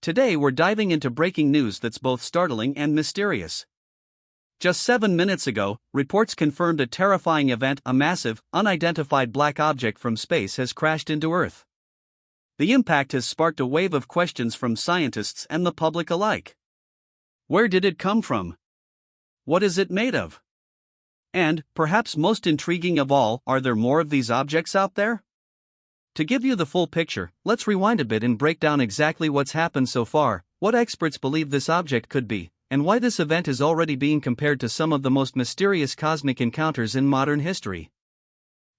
Today we're diving into breaking news that's both startling and mysterious. Just 7 minutes ago, reports confirmed a terrifying event: a massive, unidentified black object from space has crashed into Earth. The impact has sparked a wave of questions from scientists and the public alike. Where did it come from? What is it made of? And, perhaps most intriguing of all, are there more of these objects out there? To give you the full picture, let's rewind a bit and break down exactly what's happened so far, what experts believe this object could be, and why this event is already being compared to some of the most mysterious cosmic encounters in modern history.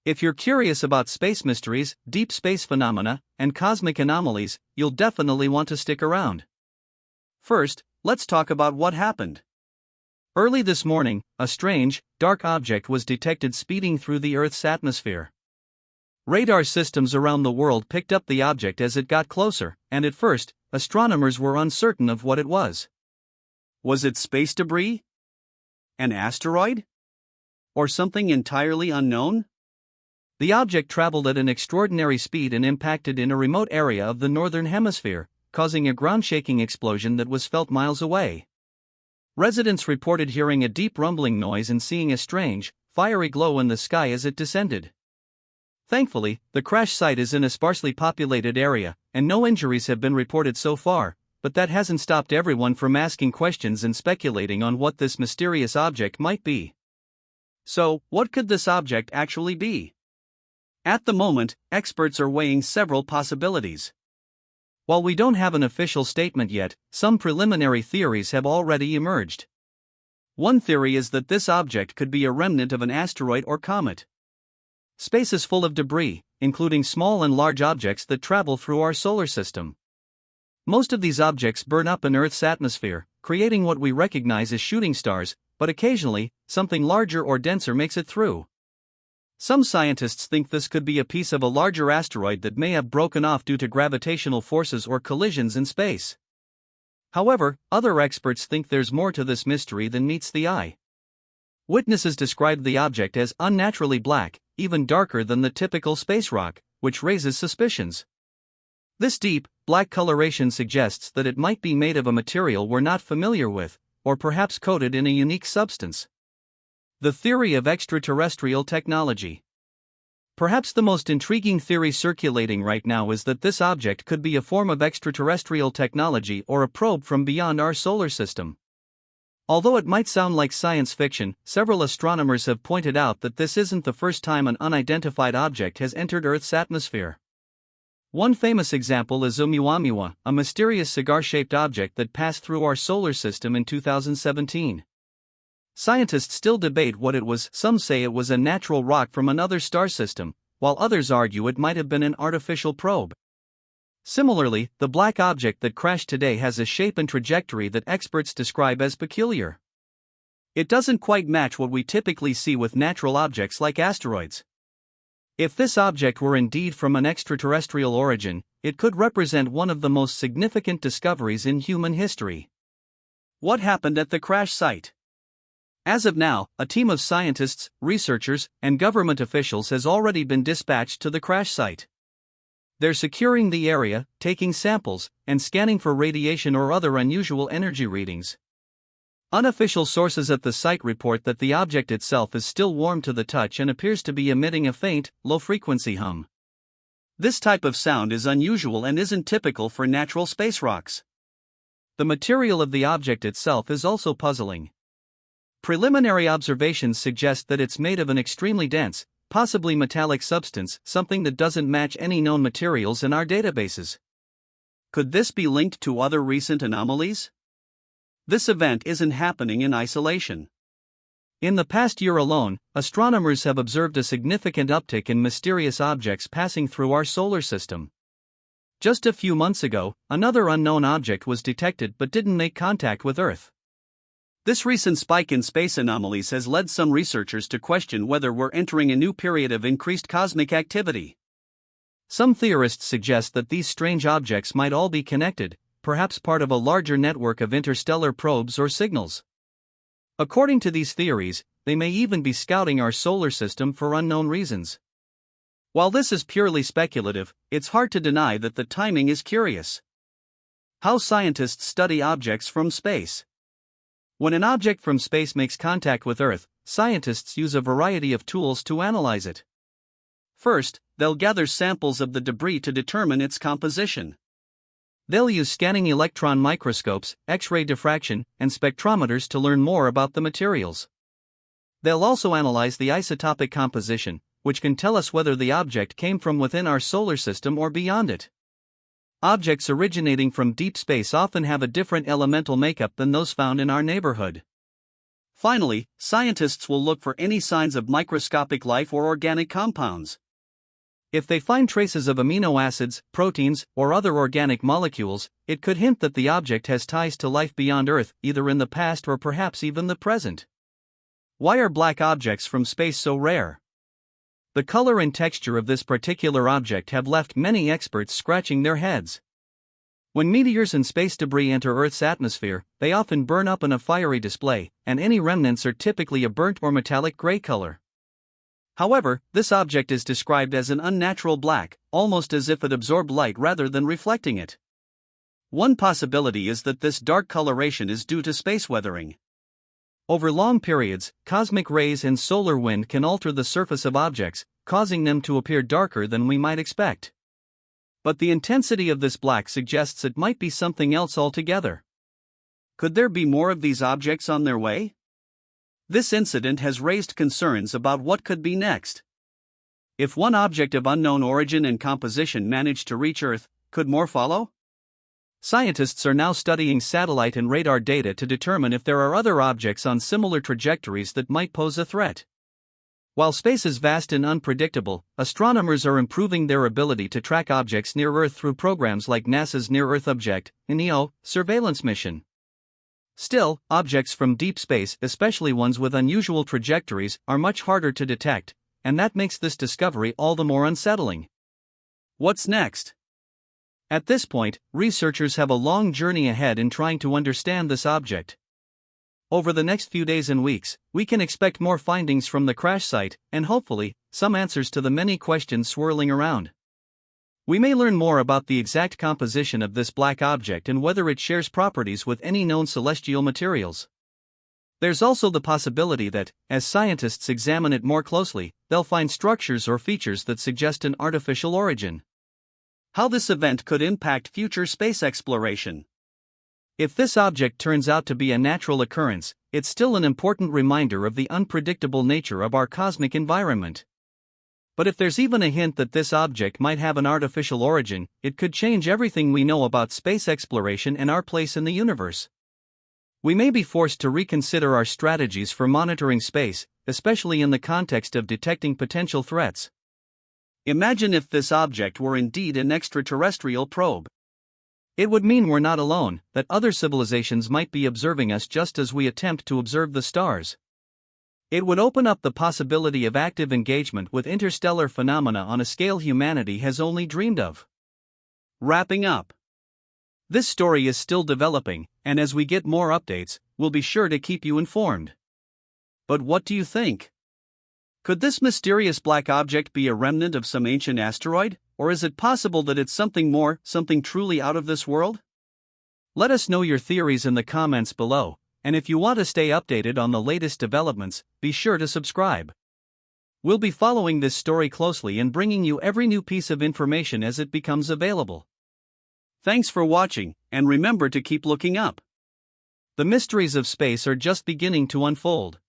If you're curious about space mysteries, deep space phenomena, and cosmic anomalies, you'll definitely want to stick around. First, let's talk about what happened. Early this morning, a strange, dark object was detected speeding through the Earth's atmosphere. Radar systems around the world picked up the object as it got closer, and at first, astronomers were uncertain of what it was. Was it space debris? An asteroid? Or something entirely unknown? The object traveled at an extraordinary speed and impacted in a remote area of the northern hemisphere, causing a ground-shaking explosion that was felt miles away. Residents reported hearing a deep rumbling noise and seeing a strange, fiery glow in the sky as it descended. Thankfully, the crash site is in a sparsely populated area, and no injuries have been reported so far, but that hasn't stopped everyone from asking questions and speculating on what this mysterious object might be. So, what could this object actually be? At the moment, experts are weighing several possibilities. While we don't have an official statement yet, some preliminary theories have already emerged. One theory is that this object could be a remnant of an asteroid or comet. Space is full of debris, including small and large objects that travel through our solar system. Most of these objects burn up in Earth's atmosphere, creating what we recognize as shooting stars, but occasionally, something larger or denser makes it through. Some scientists think this could be a piece of a larger asteroid that may have broken off due to gravitational forces or collisions in space. However, other experts think there's more to this mystery than meets the eye. Witnesses described the object as unnaturally black, even darker than the typical space rock, which raises suspicions. This deep, black coloration suggests that it might be made of a material we're not familiar with, or perhaps coated in a unique substance. The theory of extraterrestrial technology. Perhaps the most intriguing theory circulating right now is that this object could be a form of extraterrestrial technology or a probe from beyond our solar system. Although it might sound like science fiction, several astronomers have pointed out that this isn't the first time an unidentified object has entered Earth's atmosphere. One famous example is Oumuamua, a mysterious cigar-shaped object that passed through our solar system in 2017. Scientists still debate what it was. Some say it was a natural rock from another star system, while others argue it might have been an artificial probe. Similarly, the black object that crashed today has a shape and trajectory that experts describe as peculiar. It doesn't quite match what we typically see with natural objects like asteroids. If this object were indeed from an extraterrestrial origin, it could represent one of the most significant discoveries in human history. What happened at the crash site? As of now, a team of scientists, researchers, and government officials has already been dispatched to the crash site. They're securing the area, taking samples, and scanning for radiation or other unusual energy readings. Unofficial sources at the site report that the object itself is still warm to the touch and appears to be emitting a faint, low-frequency hum. This type of sound is unusual and isn't typical for natural space rocks. The material of the object itself is also puzzling. Preliminary observations suggest that it's made of an extremely dense, possibly metallic substance, something that doesn't match any known materials in our databases. Could this be linked to other recent anomalies? This event isn't happening in isolation. In the past year alone, astronomers have observed a significant uptick in mysterious objects passing through our solar system. Just a few months ago, another unknown object was detected but didn't make contact with Earth. This recent spike in space anomalies has led some researchers to question whether we're entering a new period of increased cosmic activity. Some theorists suggest that these strange objects might all be connected, perhaps part of a larger network of interstellar probes or signals. According to these theories, they may even be scouting our solar system for unknown reasons. While this is purely speculative, it's hard to deny that the timing is curious. How scientists study objects from space. When an object from space makes contact with Earth, scientists use a variety of tools to analyze it. First, they'll gather samples of the debris to determine its composition. They'll use scanning electron microscopes, X-ray diffraction, and spectrometers to learn more about the materials. They'll also analyze the isotopic composition, which can tell us whether the object came from within our solar system or beyond it. Objects originating from deep space often have a different elemental makeup than those found in our neighborhood. Finally, scientists will look for any signs of microscopic life or organic compounds. If they find traces of amino acids, proteins, or other organic molecules, it could hint that the object has ties to life beyond Earth, either in the past or perhaps even the present. Why are black objects from space so rare? The color and texture of this particular object have left many experts scratching their heads. When meteors and space debris enter Earth's atmosphere, they often burn up in a fiery display, and any remnants are typically a burnt or metallic gray color. However, this object is described as an unnatural black, almost as if it absorbed light rather than reflecting it. One possibility is that this dark coloration is due to space weathering. Over long periods, cosmic rays and solar wind can alter the surface of objects, causing them to appear darker than we might expect. But the intensity of this black suggests it might be something else altogether. Could there be more of these objects on their way? This incident has raised concerns about what could be next. If one object of unknown origin and composition managed to reach Earth, could more follow? Scientists are now studying satellite and radar data to determine if there are other objects on similar trajectories that might pose a threat. While space is vast and unpredictable, astronomers are improving their ability to track objects near Earth through programs like NASA's Near-Earth Object (NEO) surveillance mission. Still, objects from deep space, especially ones with unusual trajectories, are much harder to detect, and that makes this discovery all the more unsettling. What's next? At this point, researchers have a long journey ahead in trying to understand this object. Over the next few days and weeks, we can expect more findings from the crash site, and hopefully, some answers to the many questions swirling around. We may learn more about the exact composition of this black object and whether it shares properties with any known celestial materials. There's also the possibility that, as scientists examine it more closely, they'll find structures or features that suggest an artificial origin. How this event could impact future space exploration. If this object turns out to be a natural occurrence, it's still an important reminder of the unpredictable nature of our cosmic environment. But if there's even a hint that this object might have an artificial origin, it could change everything we know about space exploration and our place in the universe. We may be forced to reconsider our strategies for monitoring space, especially in the context of detecting potential threats. Imagine if this object were indeed an extraterrestrial probe. It would mean we're not alone, that other civilizations might be observing us just as we attempt to observe the stars. It would open up the possibility of active engagement with interstellar phenomena on a scale humanity has only dreamed of. Wrapping up. This story is still developing, and as we get more updates, we'll be sure to keep you informed. But what do you think? Could this mysterious black object be a remnant of some ancient asteroid, or is it possible that it's something more, something truly out of this world? Let us know your theories in the comments below, and if you want to stay updated on the latest developments, be sure to subscribe. We'll be following this story closely and bringing you every new piece of information as it becomes available. Thanks for watching, and remember to keep looking up. The mysteries of space are just beginning to unfold.